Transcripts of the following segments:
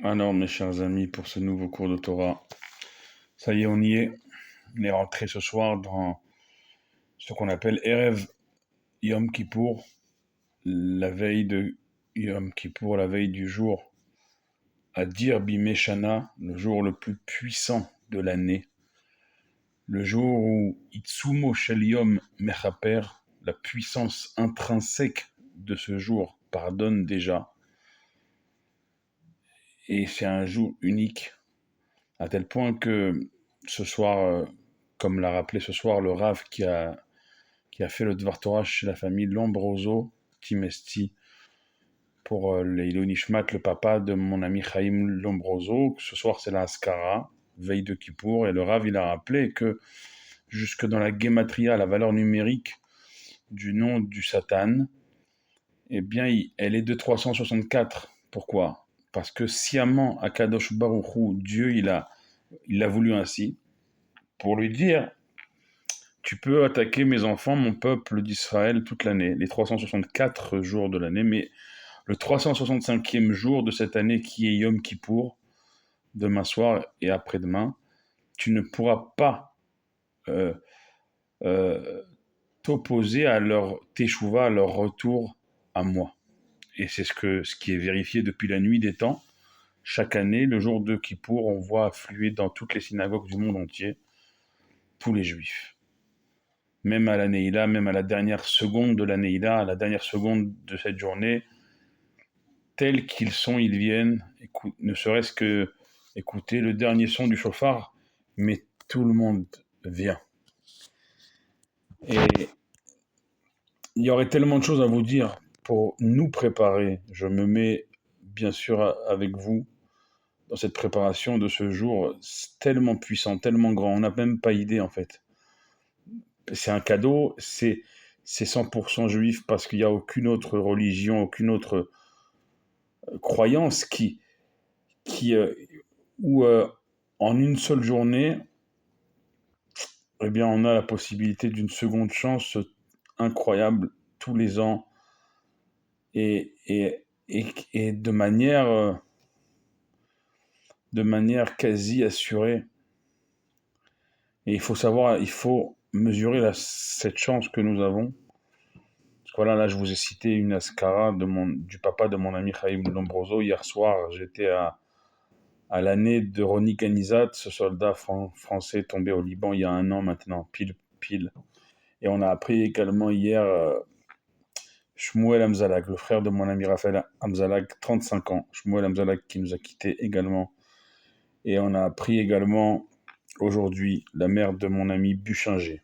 Alors, mes chers amis, pour ce nouveau cours de Torah, ça y est, on y est. On est rentré ce soir dans ce qu'on appelle Erev Yom Kippour, la veille de Yom Kippour, la veille du jour Adir Bimei Shana, le jour le plus puissant de l'année, le jour où Itsumo Shel Yom Mechaper, la puissance intrinsèque de ce jour, pardonne déjà. Et c'est un jour unique, à tel point que ce soir, comme l'a rappelé ce soir le Rav qui a fait le Dvar Torah chez la famille Lombroso, Timesti, pour Leilou Nishmat, le papa de mon ami Chaim Lombroso. Ce soir, c'est la Haskara, veille de Kippour, et le Rav, il a rappelé que jusque dans la Gematria, la valeur numérique du nom du Satan, eh bien, elle est de 364. Pourquoi ? Parce que sciemment, Akadosh Baruch Hu, Dieu, il l'a voulu ainsi, pour lui dire: tu peux attaquer mes enfants, mon peuple d'Israël, toute l'année, les 364 jours de l'année, mais le 365e jour de cette année qui est Yom Kippour, demain soir et après-demain, tu ne pourras pas euh, euh, t'opposer à leur teshuva, à leur retour à moi. Et c'est ce qui est vérifié depuis la nuit des temps. Chaque année, le jour de Kippour, on voit affluer dans toutes les synagogues du monde entier tous les juifs. Même à la Neila, même à la dernière seconde de la Neila, à la dernière seconde de cette journée, tels qu'ils sont, ils viennent, ne serait-ce que écouter le dernier son du chauffard, mais tout le monde vient. Et il y aurait tellement de choses à vous dire pour nous préparer. Je me mets bien sûr avec vous dans cette préparation de ce jour tellement puissant, tellement grand. On n'a même pas idée en fait. C'est un cadeau, c'est 100% juif parce qu'il n'y a aucune autre religion, aucune autre croyance qui où en une seule journée, eh bien, on a la possibilité d'une seconde chance incroyable tous les ans et, et, et de manière quasi assurée. Et il faut mesurer cette chance que nous avons. Parce que voilà, là, je vous ai cité une askara du papa de mon ami Chaim Lombroso. Hier soir, j'étais à l'année de Roni Ganizat, ce soldat français tombé au Liban il y a 1 an maintenant, pile. Et on a appris également hier Shmuel Hamzalag, le frère de mon ami Raphaël Hamzalag, 35 ans. Shmuel Hamzalag qui nous a quittés également. Et on a appris également aujourd'hui la mère de mon ami Buchinger,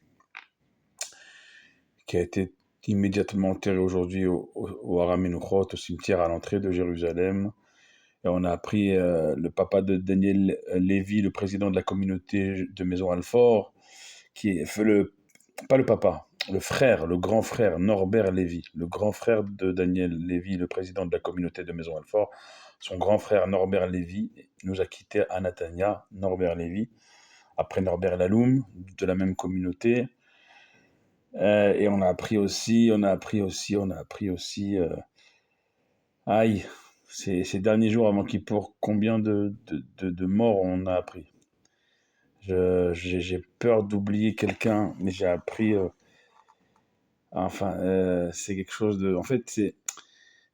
qui a été immédiatement enterrée aujourd'hui au Har HaMenuchot, au cimetière à l'entrée de Jérusalem. Et on a appris le papa de Daniel Lévy, le président de la communauté de Maison Alfort, qui est pas le papa, le frère, le grand frère Norbert Lévy, le grand frère de Daniel Lévy, le président de la communauté de Maison Alfort. Son grand frère Norbert Lévy nous a quittés à Natania, Norbert Lévy, après Norbert Laloum, de la même communauté. Et on a appris aussi, aïe, ces derniers jours avant Kippour, combien de morts on a appris. J'ai peur d'oublier quelqu'un, mais j'ai appris, c'est quelque chose de, en fait,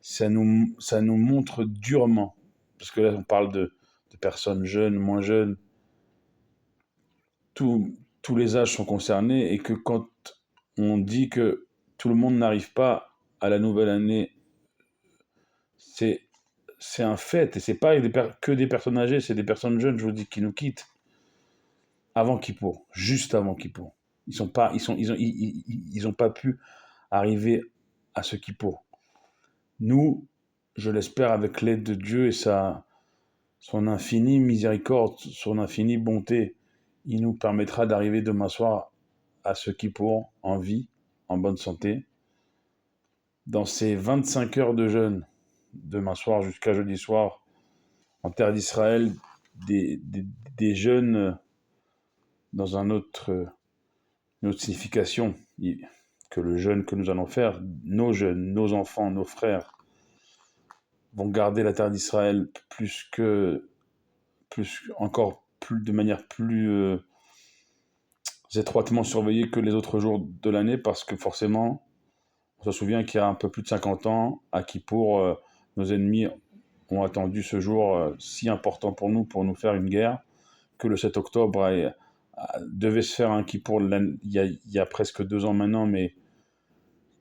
ça nous montre durement, parce que là on parle de personnes jeunes, moins jeunes, tous les âges sont concernés, et que quand on dit que tout le monde n'arrive pas à la nouvelle année, c'est un fait, et c'est pas que des personnes âgées, c'est des personnes jeunes, je vous dis, qui nous quittent avant Kippour, juste avant Kippour. Ils ont pas pu arriver à ce Kippour. Nous, je l'espère, avec l'aide de Dieu et son infinie miséricorde, son infinie bonté, il nous permettra d'arriver demain soir à ce Kippour en vie, en bonne santé. Dans ces 25 heures de jeûne, demain soir jusqu'à jeudi soir, en terre d'Israël, des jeûnes dans une autre signification que le jeûne que nous allons faire, nos jeunes, nos enfants, nos frères, vont garder la terre d'Israël encore plus, de manière plus étroitement surveillée que les autres jours de l'année, parce que forcément, on se souvient qu'il y a un peu plus de 50 ans, à Kippour, nos ennemis ont attendu ce jour si important pour nous faire une guerre, que le 7 octobre devait se faire un Kippour il y a presque 2 ans maintenant, mais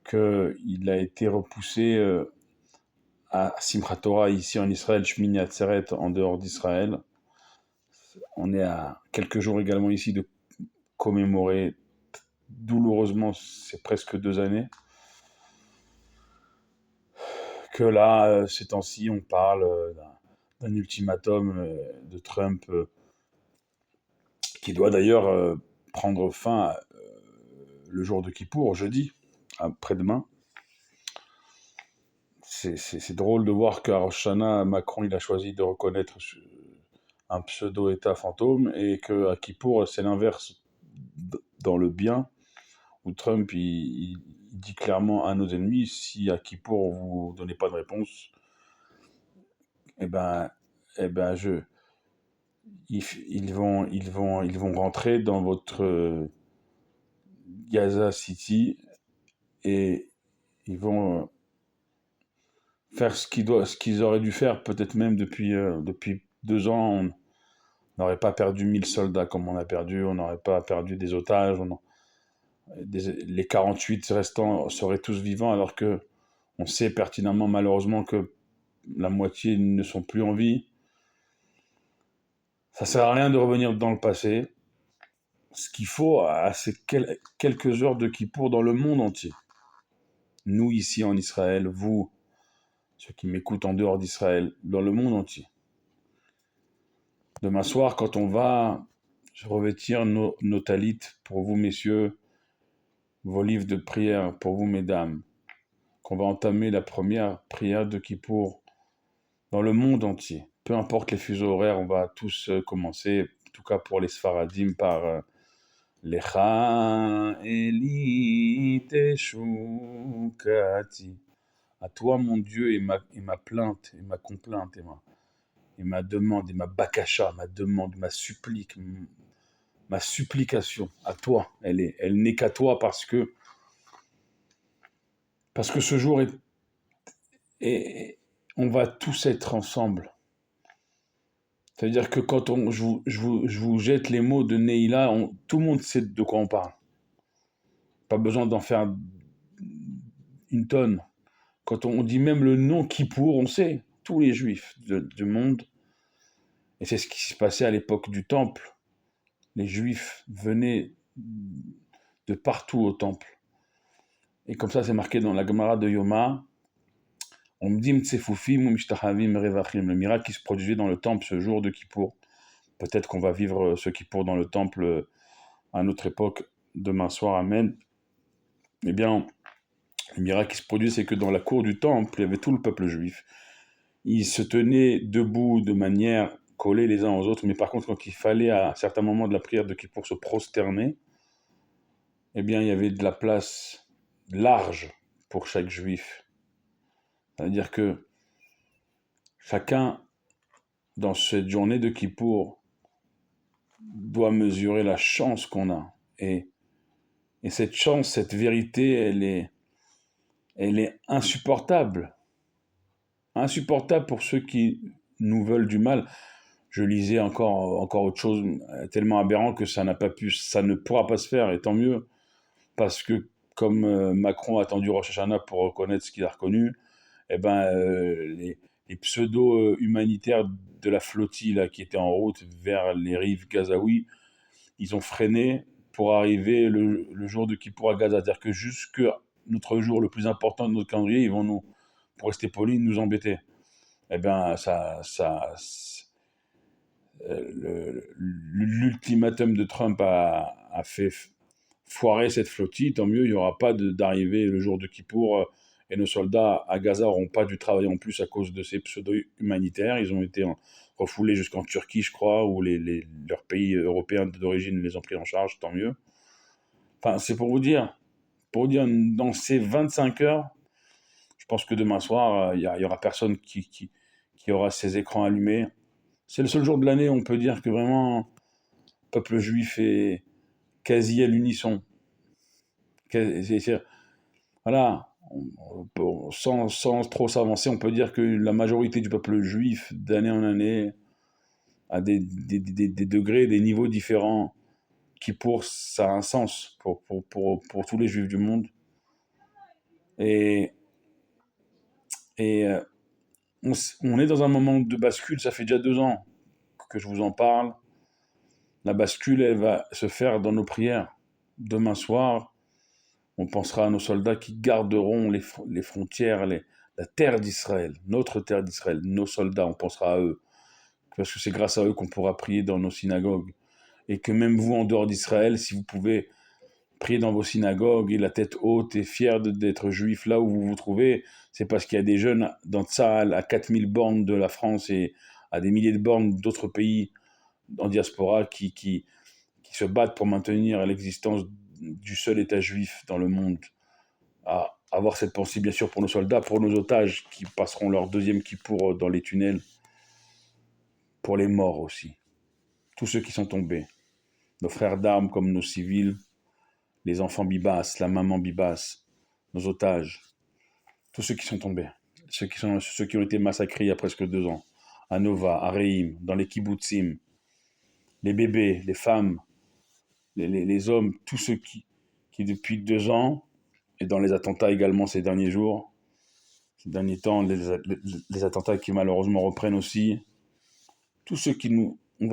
qu'il a été repoussé à Simchat Torah, ici en Israël, Shmini Atzeret, en dehors d'Israël. On est à quelques jours également ici de commémorer douloureusement ces presque 2 années. Que là, ces temps-ci, on parle d'un ultimatum de Trump qui doit d'ailleurs prendre fin le jour de Kippour, jeudi, après-demain. C'est drôle de voir qu'à Rosh Hashanah, Macron il a choisi de reconnaître un pseudo-État fantôme, et qu'à Kippour, c'est l'inverse dans le bien, où Trump il dit clairement à nos ennemis, si à Kippour vous ne donnez pas de réponse, eh ben, eh ben ils vont rentrer dans votre Gaza City, et ils vont faire ce qu'ils auraient dû faire peut-être même depuis 2 ans. On n'aurait pas perdu 1000 soldats comme on a perdu, on n'aurait pas perdu des otages, les 48 restants seraient tous vivants, alors que on sait pertinemment malheureusement que la moitié ne sont plus en vie. Ça sert à rien de revenir dans le passé. Ce qu'il faut, c'est quelques heures de Kippour dans le monde entier. Nous ici en Israël, vous, ceux qui m'écoutent en dehors d'Israël, dans le monde entier. Demain soir, quand on va revêtir nos talites pour vous, messieurs, vos livres de prière pour vous, mesdames, qu'on va entamer la première prière de Kippour dans le monde entier. Peu importe les fuseaux horaires, on va tous commencer, en tout cas pour les Sfaradim, par Lecha Eli Teshukati. À toi, mon Dieu, et ma plainte, et ma complainte, et ma demande, et ma bakasha, ma demande, ma supplique, ma supplication, à toi, elle n'est qu'à toi, parce que ce jour on va tous être ensemble. C'est-à-dire que quand je vous jette les mots de Neila, tout le monde sait de quoi on parle. Pas besoin d'en faire une tonne. Quand on dit même le nom Kippour, on sait, tous les juifs du monde. Et c'est ce qui se passait à l'époque du temple. Les juifs venaient de partout au temple. Et comme ça, c'est marqué dans la Gemara de Yoma. On me dit le miracle qui se produisait dans le temple ce jour de Kippour. Peut-être qu'on va vivre ce Kippour dans le temple à une autre époque, demain soir, amen. Eh bien, le miracle qui se produit, c'est que dans la cour du temple, il y avait tout le peuple juif. Ils se tenaient debout de manière collée les uns aux autres, mais par contre, quand il fallait à certains moments de la prière de Kippour se prosterner, eh bien, il y avait de la place large pour chaque juif. C'est-à-dire que chacun, dans cette journée de Kippour, doit mesurer la chance qu'on a. Et cette chance, cette vérité, elle est insupportable. Insupportable pour ceux qui nous veulent du mal. Je lisais encore autre chose tellement aberrant que ça ne pourra pas se faire, et tant mieux, parce que comme Macron a attendu Rosh Hashanah pour reconnaître ce qu'il a reconnu, eh ben, les pseudo-humanitaires de la flottille là, qui était en route vers les rives gazaouis, ils ont freiné pour arriver le jour de Kippour à Gaza. C'est-à-dire que jusque notre jour le plus important de notre calendrier, ils vont nous, pour rester polis, nous embêter. Eh bien, l'ultimatum de Trump a fait foirer cette flottille. Tant mieux, il n'y aura pas d'arrivée le jour de Kippour, et nos soldats à Gaza n'auront pas dû travailler en plus à cause de ces pseudo-humanitaires. Ils ont été refoulés jusqu'en Turquie, je crois, où leurs pays européens d'origine les ont pris en charge, tant mieux. Enfin, c'est pour vous dire, dans ces 25 heures, je pense que demain soir, y aura personne qui aura ses écrans allumés. C'est le seul jour de l'année où on peut dire que vraiment, le peuple juif est quasi à l'unisson. Voilà, sans trop s'avancer, on peut dire que la majorité du peuple juif, d'année en année, a des degrés, des niveaux différents, qui pour ça a un sens pour tous les juifs du monde. Et, et on est dans un moment de bascule, ça fait déjà 2 ans que je vous en parle. La bascule, elle va se faire dans nos prières. Demain soir, on pensera à nos soldats qui garderont les frontières, la terre d'Israël, notre terre d'Israël, nos soldats, on pensera à eux. Parce que c'est grâce à eux qu'on pourra prier dans nos synagogues. Et que même vous, en dehors d'Israël, si vous pouvez prier dans vos synagogues et la tête haute et fier d'être juif là où vous vous trouvez, c'est parce qu'il y a des jeunes dans Tsahal à 4000 bornes de la France et à des milliers de bornes d'autres pays en diaspora qui se battent pour maintenir l'existence du seul État juif dans le monde. À avoir cette pensée, bien sûr, pour nos soldats, pour nos otages qui passeront leur deuxième kippour dans les tunnels, pour les morts aussi, tous ceux qui sont tombés, nos frères d'armes comme nos civils, les enfants Bibas, la maman Bibas, nos otages, tous ceux qui sont tombés, ceux qui ont été massacrés il y a presque 2 ans, à Nova, à Reim, dans les kibbutzim, les bébés, les femmes, les hommes, tous ceux qui depuis 2 ans, et dans les attentats également ces derniers jours, ces derniers temps, les attentats qui malheureusement reprennent aussi, tous ceux qui nous... on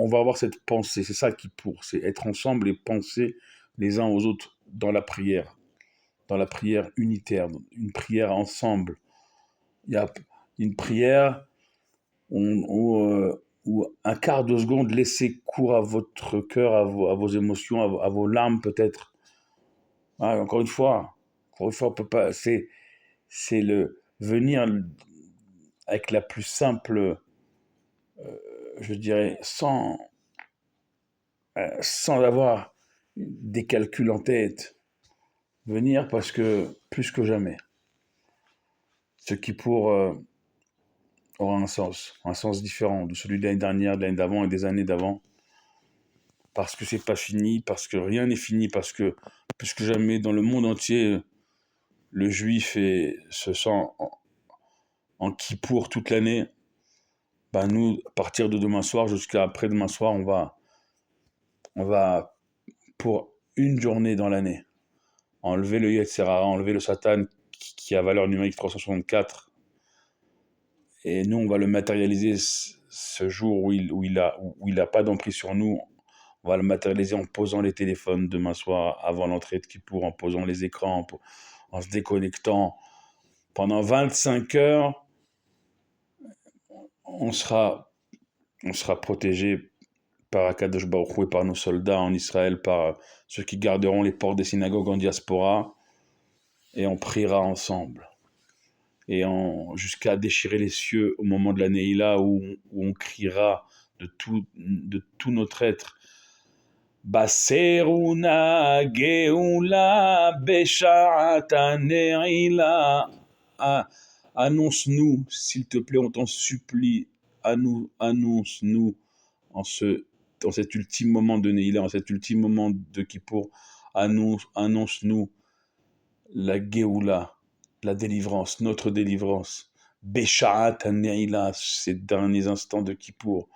va avoir cette pensée, c'est ça qui pour, c'est être ensemble et penser les uns aux autres dans la prière unitaire, une prière ensemble. Il y a une prière où un quart de seconde, laissez cours à votre cœur, à vos émotions, à vos larmes peut-être. Ah, encore une fois, on peut pas. C'est le venir avec la plus simple, je dirais, sans avoir des calculs en tête. Venir parce que plus que jamais, ce qui pour aura un sens différent de celui de l'année dernière, de l'année d'avant et des années d'avant. Parce que c'est pas fini, parce que rien n'est fini, parce que plus que jamais dans le monde entier, le juif se sent en kippour toute l'année. Ben nous, à partir de demain soir jusqu'à après-demain soir, on va pour une journée dans l'année enlever le Yetzer Hara, enlever le Satan qui a valeur numérique 364. Et nous, on va le matérialiser ce jour où il a pas d'emprise sur nous. On va le matérialiser en posant les téléphones demain soir avant l'entrée de Kippour, en posant les écrans, en se déconnectant. Pendant 25 heures, on sera protégé par Akadosh Baruch Hu et par nos soldats en Israël, par ceux qui garderont les portes des synagogues en diaspora, et on priera ensemble. Et jusqu'à déchirer les cieux au moment de la Neila où on criera de tout notre être. Baseruna geula besha'ata neila. Annonce-nous, s'il te plaît, on t'en supplie, annonce-nous dans cet ultime moment de Neila, en cet ultime moment de Kippour, annonce-nous la Géoula, la délivrance, notre délivrance. Besha'at Neila, ces derniers instants de Kippour,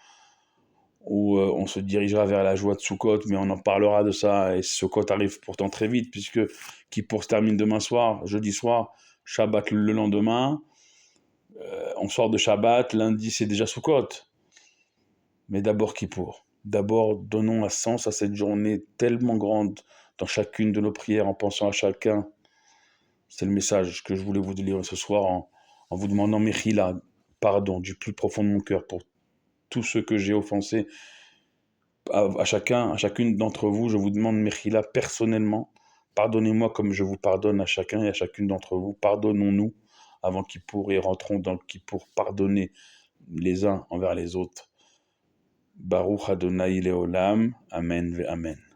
où on se dirigera vers la joie de Sukkot, mais on en parlera de ça, et Sukkot arrive pourtant très vite, puisque Kippour se termine demain soir, jeudi soir, Shabbat le lendemain, on sort de Shabbat, lundi c'est déjà Sukkot. Mais d'abord Kippour. D'abord, donnons un sens à cette journée tellement grande dans chacune de nos prières, en pensant à chacun. C'est le message que je voulais vous délivrer ce soir, en vous demandant Mechila, pardon du plus profond de mon cœur pour tous ceux que j'ai offensés. À chacune d'entre vous, je vous demande Mechila personnellement. Pardonnez-moi comme je vous pardonne à chacun et à chacune d'entre vous. Pardonnons-nous avant Kippour et rentrons dans le Kippour pardonner les uns envers les autres. Baruch Adonai Leolam. Amen ve Amen.